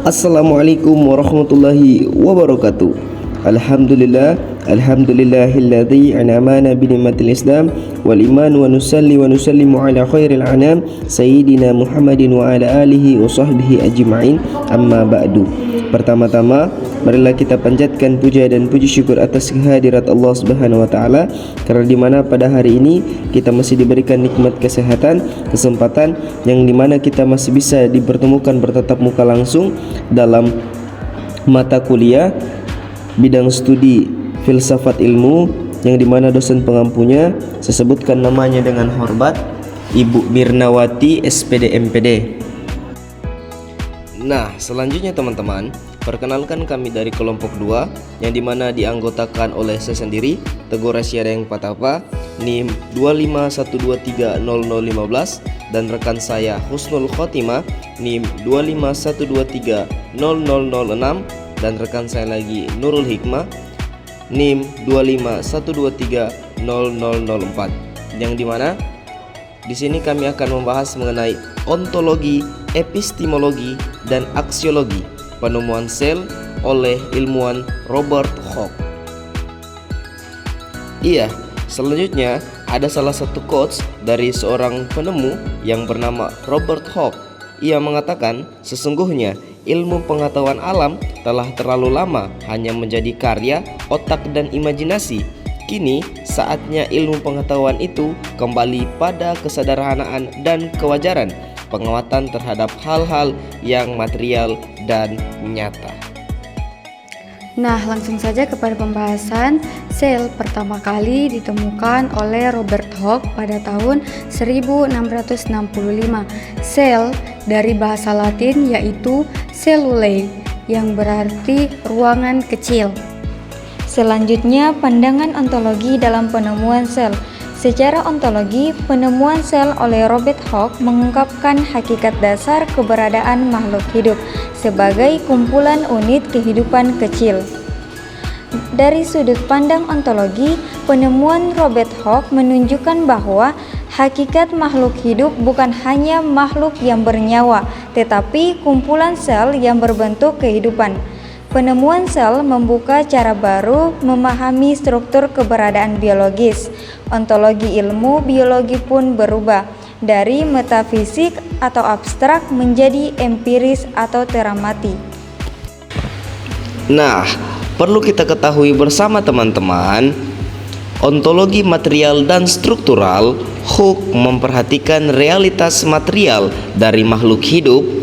Assalamualaikum warahmatullahi wabarakatuh. Alhamdulillahilladzi an'amana bi ni'matil Islam wal iman wa nusallimu ala khairil anam sayyidina Muhammadin wa ala alihi wa sahbihi ajma'in. Amma ba'du. Pertama-tama, marilah kita panjatkan puja dan puji syukur atas kehadirat Allah Subhanahu wa taala, karena dimana pada hari ini kita masih diberikan nikmat kesehatan, kesempatan yang dimana kita masih bisa dipertemukan bertatap muka langsung dalam mata kuliah bidang studi filsafat ilmu, yang dimana dosen pengampunya saya sebutkan namanya dengan hormat Ibu Mirnawati SPD MPD. Nah, selanjutnya teman-teman, perkenalkan kami dari kelompok 2 yang dimana dianggotakan oleh saya sendiri, Teguh Rasyadeng Patapa, NIM 251230015, dan rekan saya Husnul Khotimah, NIM 251230006, dan rekan saya lagi Nurul Hikmah, NIM 251230004, yang dimana di sini kami akan membahas mengenai ontologi, epistemologi, dan aksiologi penemuan sel oleh ilmuwan Robert Hooke. Iya, selanjutnya ada salah satu quotes dari seorang penemu yang bernama Robert Hooke. Ia mengatakan, sesungguhnya ilmu pengetahuan alam telah terlalu lama hanya menjadi karya otak dan imajinasi. Kini saatnya ilmu pengetahuan itu kembali pada kesederhanaan dan kewajaran, penguatan terhadap hal-hal yang material dan nyata. Nah, langsung saja kepada pembahasan. Sel pertama kali ditemukan oleh Robert Hooke pada tahun 1665. Sel dari bahasa Latin yaitu cellulae, yang berarti ruangan kecil. Selanjutnya, pandangan ontologi dalam penemuan sel. Secara ontologi, penemuan sel oleh Robert Hooke mengungkapkan hakikat dasar keberadaan makhluk hidup sebagai kumpulan unit kehidupan kecil. Dari sudut pandang ontologi, penemuan Robert Hooke menunjukkan bahwa hakikat makhluk hidup bukan hanya makhluk yang bernyawa, tetapi kumpulan sel yang berbentuk kehidupan. Penemuan sel membuka cara baru memahami struktur keberadaan biologis. Ontologi ilmu biologi pun berubah dari metafisik atau abstrak menjadi empiris atau teramati. Nah, perlu kita ketahui bersama teman-teman, ontologi material dan struktural, Hooke memperhatikan realitas material dari makhluk hidup.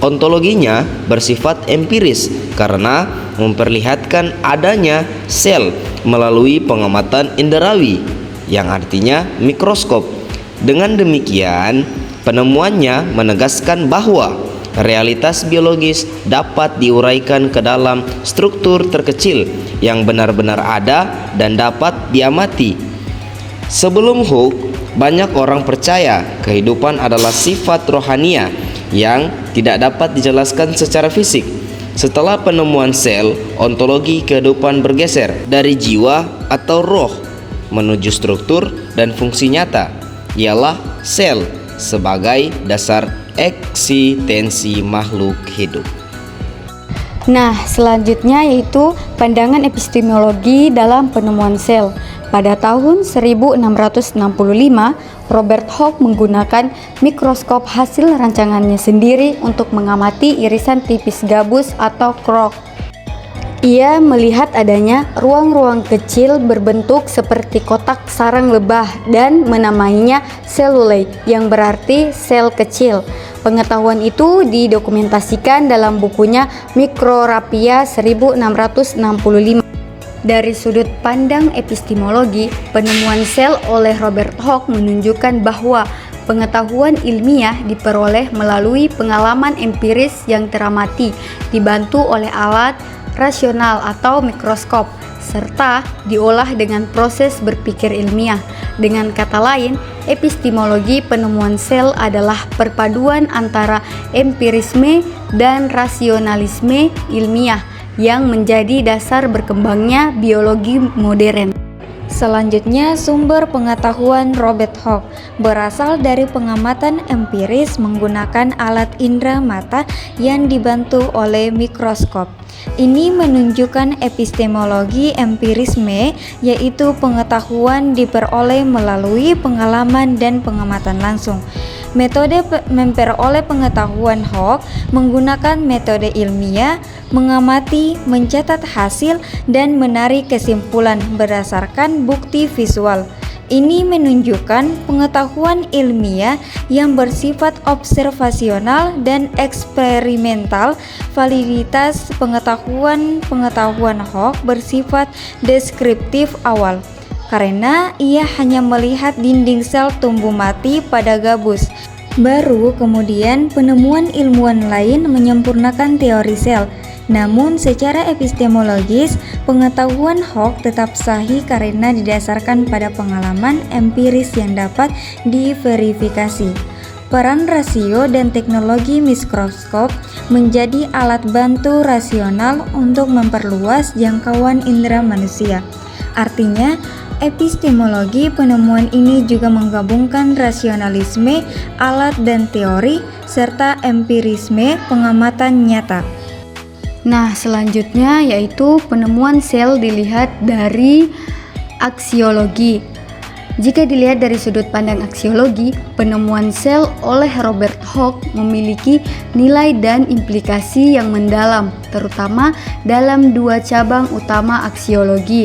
Ontologinya bersifat empiris karena memperlihatkan adanya sel melalui pengamatan inderawi, yang artinya mikroskop. Dengan demikian, penemuannya menegaskan bahwa realitas biologis dapat diuraikan ke dalam struktur terkecil yang benar-benar ada dan dapat diamati. Sebelum Hooke, banyak orang percaya kehidupan adalah sifat rohania yang tidak dapat dijelaskan secara fisik. Setelah penemuan sel, ontologi kehidupan bergeser dari jiwa atau roh menuju struktur dan fungsi nyata, ialah sel sebagai dasar eksistensi makhluk hidup. Nah, selanjutnya yaitu pandangan epistemologi dalam penemuan sel. Pada tahun 1665, Robert Hooke menggunakan mikroskop hasil rancangannya sendiri untuk mengamati irisan tipis gabus atau quark. Ia melihat adanya ruang-ruang kecil berbentuk seperti kotak sarang lebah dan menamainya cellulae, yang berarti sel kecil. Pengetahuan itu didokumentasikan dalam bukunya Microrapia 1665. Dari sudut pandang epistemologi, penemuan sel oleh Robert Hooke menunjukkan bahwa pengetahuan ilmiah diperoleh melalui pengalaman empiris yang teramati, dibantu oleh alat rasional atau mikroskop, serta diolah dengan proses berpikir ilmiah. Dengan kata lain, epistemologi penemuan sel adalah perpaduan antara empirisme dan rasionalisme ilmiah yang menjadi dasar berkembangnya biologi modern. Selanjutnya, sumber pengetahuan Robert Hooke berasal dari pengamatan empiris menggunakan alat indera mata yang dibantu oleh mikroskop. Ini menunjukkan epistemologi empirisme, yaitu pengetahuan diperoleh melalui pengalaman dan pengamatan langsung. Metode memperoleh pengetahuan Hooke menggunakan metode ilmiah, mengamati, mencatat hasil, dan menarik kesimpulan berdasarkan bukti visual. Ini menunjukkan pengetahuan ilmiah yang bersifat observasional dan eksperimental. Validitas pengetahuan Hooke bersifat deskriptif awal, karena ia hanya melihat dinding sel tumbuh mati pada gabus. Baru kemudian penemuan ilmuwan lain menyempurnakan teori sel. Namun secara epistemologis, pengetahuan Hooke tetap sahih karena didasarkan pada pengalaman empiris yang dapat diverifikasi. Peran rasio dan teknologi mikroskop menjadi alat bantu rasional untuk memperluas jangkauan indera manusia. Artinya, epistemologi penemuan ini juga menggabungkan rasionalisme, alat dan teori, serta empirisme pengamatan nyata. Nah, selanjutnya yaitu penemuan sel dilihat dari aksiologi. Jika dilihat dari sudut pandang aksiologi, penemuan sel oleh Robert Hooke memiliki nilai dan implikasi yang mendalam, terutama dalam dua cabang utama aksiologi.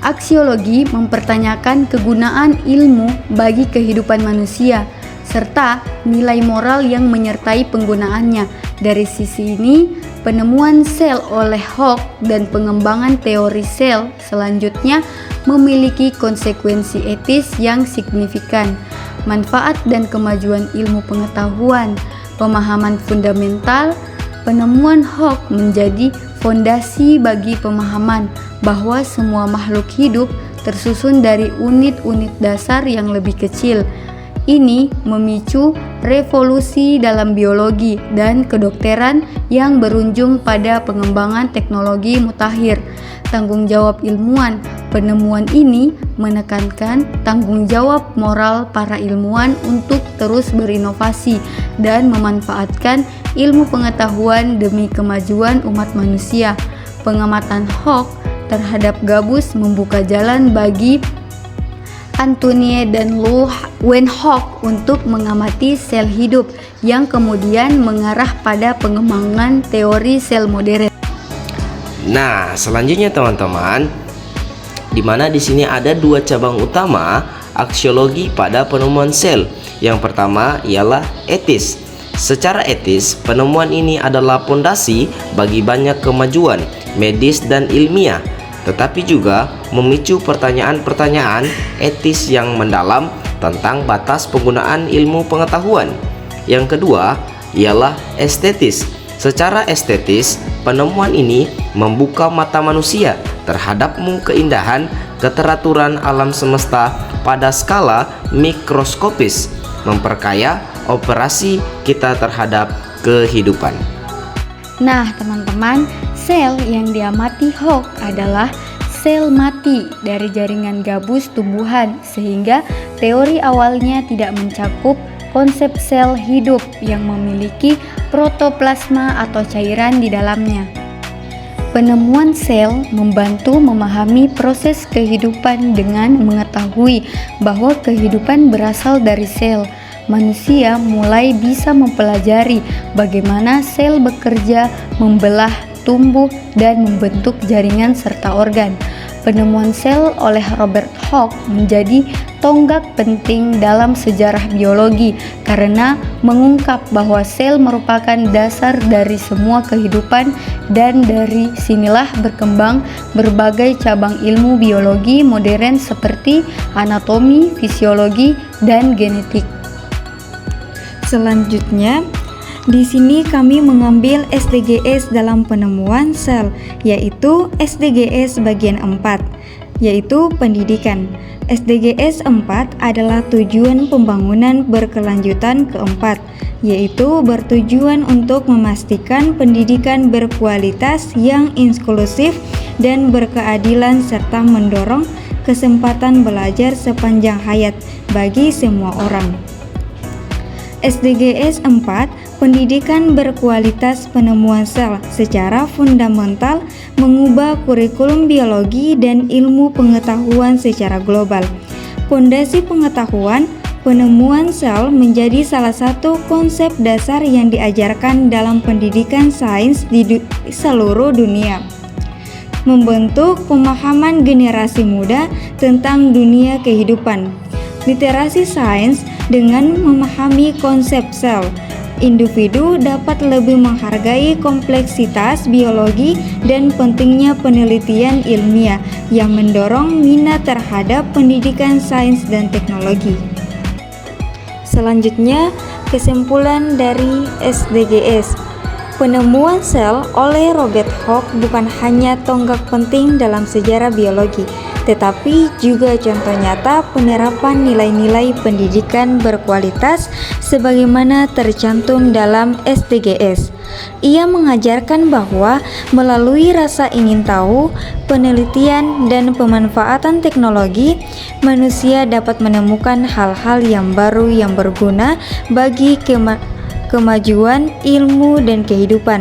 Aksiologi mempertanyakan kegunaan ilmu bagi kehidupan manusia, serta nilai moral yang menyertai penggunaannya. Dari sisi ini, penemuan sel oleh Hooke dan pengembangan teori sel selanjutnya memiliki konsekuensi etis yang signifikan. Manfaat dan kemajuan ilmu pengetahuan, pemahaman fundamental, penemuan Hooke menjadi fondasi bagi pemahaman bahwa semua makhluk hidup tersusun dari unit-unit dasar yang lebih kecil. Ini memicu revolusi dalam biologi dan kedokteran yang berujung pada pengembangan teknologi mutakhir. Tanggung jawab ilmuwan. Penemuan ini menekankan tanggung jawab moral para ilmuwan untuk terus berinovasi dan memanfaatkan ilmu pengetahuan demi kemajuan umat manusia. Pengamatan Hooke terhadap gabus membuka jalan bagi Antoine dan Leeuwen Hooke untuk mengamati sel hidup, yang kemudian mengarah pada pengembangan teori sel modern. Nah, selanjutnya teman-teman, di mana di sini ada dua cabang utama aksiologi pada penemuan sel. Yang pertama ialah etis. Secara etis, penemuan ini adalah fondasi bagi banyak kemajuan medis dan ilmiah, tetapi juga memicu pertanyaan-pertanyaan etis yang mendalam tentang batas penggunaan ilmu pengetahuan. Yang kedua ialah estetis. Secara estetis, penemuan ini membuka mata manusia terhadap keindahan keteraturan alam semesta pada skala mikroskopis, memperkaya operasi kita terhadap kehidupan. Nah, teman-teman, sel yang diamati Hooke adalah sel mati dari jaringan gabus tumbuhan, sehingga teori awalnya tidak mencakup konsep sel hidup yang memiliki protoplasma atau cairan di dalamnya. Penemuan sel membantu memahami proses kehidupan dengan mengetahui bahwa kehidupan berasal dari sel. Manusia mulai bisa mempelajari bagaimana sel bekerja, membelah, tumbuh, dan membentuk jaringan serta organ. Penemuan sel oleh Robert Hooke menjadi tonggak penting dalam sejarah biologi karena mengungkap bahwa sel merupakan dasar dari semua kehidupan, dan dari sinilah berkembang berbagai cabang ilmu biologi modern seperti anatomi, fisiologi, dan genetik. Selanjutnya, di sini kami mengambil SDGs dalam penemuan sel, yaitu SDGs bagian 4, yaitu pendidikan. SDGs 4 adalah tujuan pembangunan berkelanjutan keempat, yaitu bertujuan untuk memastikan pendidikan berkualitas yang inklusif dan berkeadilan serta mendorong kesempatan belajar sepanjang hayat bagi semua orang. SDGs 4, pendidikan berkualitas penemuan sel secara fundamental mengubah kurikulum biologi dan ilmu pengetahuan secara global. Pondasi pengetahuan penemuan sel menjadi salah satu konsep dasar yang diajarkan dalam pendidikan sains di seluruh dunia, membentuk pemahaman generasi muda tentang dunia kehidupan. Literasi sains dengan memahami konsep sel, individu dapat lebih menghargai kompleksitas biologi dan pentingnya penelitian ilmiah yang mendorong minat terhadap pendidikan sains dan teknologi. Selanjutnya, kesimpulan dari SDGs. Penemuan sel oleh Robert Hooke bukan hanya tonggak penting dalam sejarah biologi, tetapi juga contoh nyata penerapan nilai-nilai pendidikan berkualitas sebagaimana tercantum dalam SDGs. Ia mengajarkan bahwa melalui rasa ingin tahu, penelitian, dan pemanfaatan teknologi, manusia dapat menemukan hal-hal yang baru yang berguna bagi kemajuan ilmu dan kehidupan.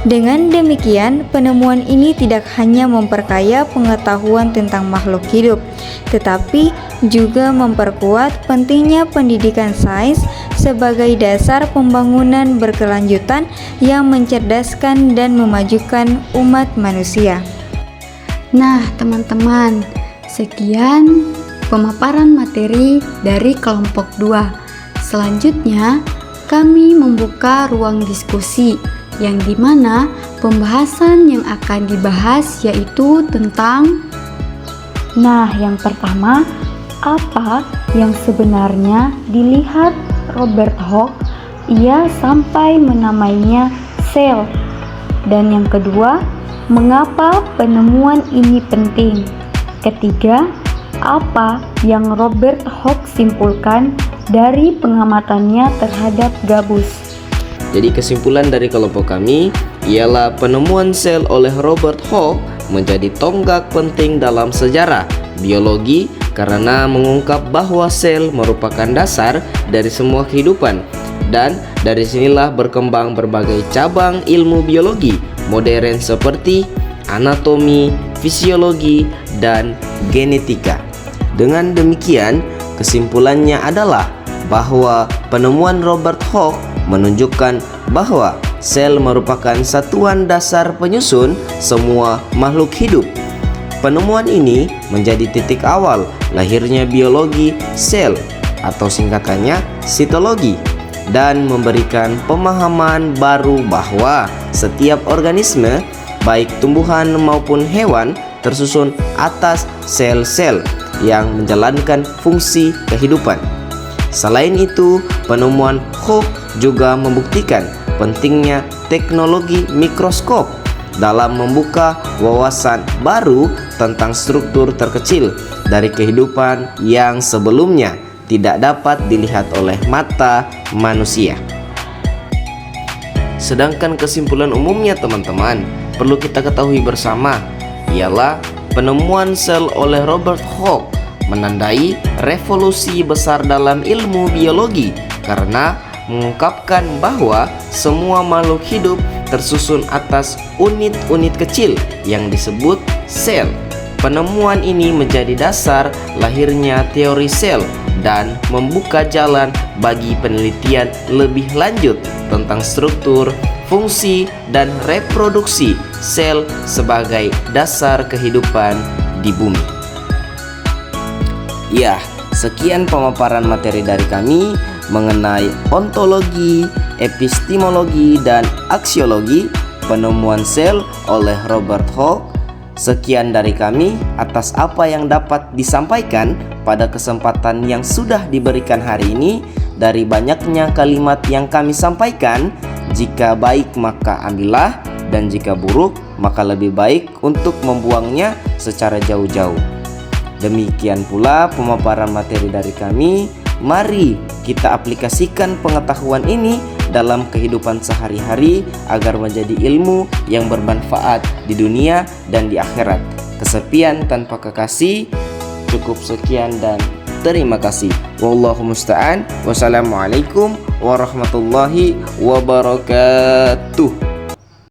Dengan demikian, penemuan ini tidak hanya memperkaya pengetahuan tentang makhluk hidup, tetapi juga memperkuat pentingnya pendidikan sains sebagai dasar pembangunan berkelanjutan yang mencerdaskan dan memajukan umat manusia. Nah, teman-teman, sekian pemaparan materi dari kelompok 2. Selanjutnya, kami membuka ruang diskusi yang dimana pembahasan yang akan dibahas yaitu tentang yang pertama, apa yang sebenarnya dilihat Robert Hooke ia sampai menamainya sel, dan yang kedua, mengapa penemuan ini penting. Ketiga, apa yang Robert Hooke simpulkan dari pengamatannya terhadap gabus. Jadi kesimpulan dari kelompok kami ialah penemuan sel oleh Robert Hooke menjadi tonggak penting dalam sejarah biologi karena mengungkap bahwa sel merupakan dasar dari semua kehidupan, dan dari sinilah berkembang berbagai cabang ilmu biologi modern seperti anatomi, fisiologi, dan genetika. Dengan demikian, kesimpulannya adalah bahwa penemuan Robert Hooke menunjukkan bahwa sel merupakan satuan dasar penyusun semua makhluk hidup. Penemuan ini menjadi titik awal lahirnya biologi sel atau singkatannya sitologi, dan memberikan pemahaman baru bahwa setiap organisme, baik tumbuhan maupun hewan, tersusun atas sel-sel yang menjalankan fungsi kehidupan. Selain itu, penemuan Hooke juga membuktikan pentingnya teknologi mikroskop dalam membuka wawasan baru tentang struktur terkecil dari kehidupan yang sebelumnya tidak dapat dilihat oleh mata manusia. Sedangkan kesimpulan umumnya, teman-teman, perlu kita ketahui bersama ialah penemuan sel oleh Robert Hooke menandai revolusi besar dalam ilmu biologi karena mengungkapkan bahwa semua makhluk hidup tersusun atas unit-unit kecil yang disebut sel. Penemuan ini menjadi dasar lahirnya teori sel dan membuka jalan bagi penelitian lebih lanjut tentang struktur, fungsi, dan reproduksi sel sebagai dasar kehidupan di bumi. Ya, sekian pemaparan materi dari kami mengenai ontologi, epistemologi, dan aksiologi penemuan sel oleh Robert Hooke. Sekian dari kami atas apa yang dapat disampaikan pada kesempatan yang sudah diberikan hari ini. Dari banyaknya kalimat yang kami sampaikan, jika baik maka ambillah, dan jika buruk maka lebih baik untuk membuangnya secara jauh-jauh. Demikian pula pemaparan materi dari kami. Mari kita aplikasikan pengetahuan ini dalam kehidupan sehari-hari agar menjadi ilmu yang bermanfaat di dunia dan di akhirat. Kesepian tanpa kekasih. Cukup sekian dan terima kasih. Wallahu musta'an. Wassalamualaikum warahmatullahi wabarakatuh.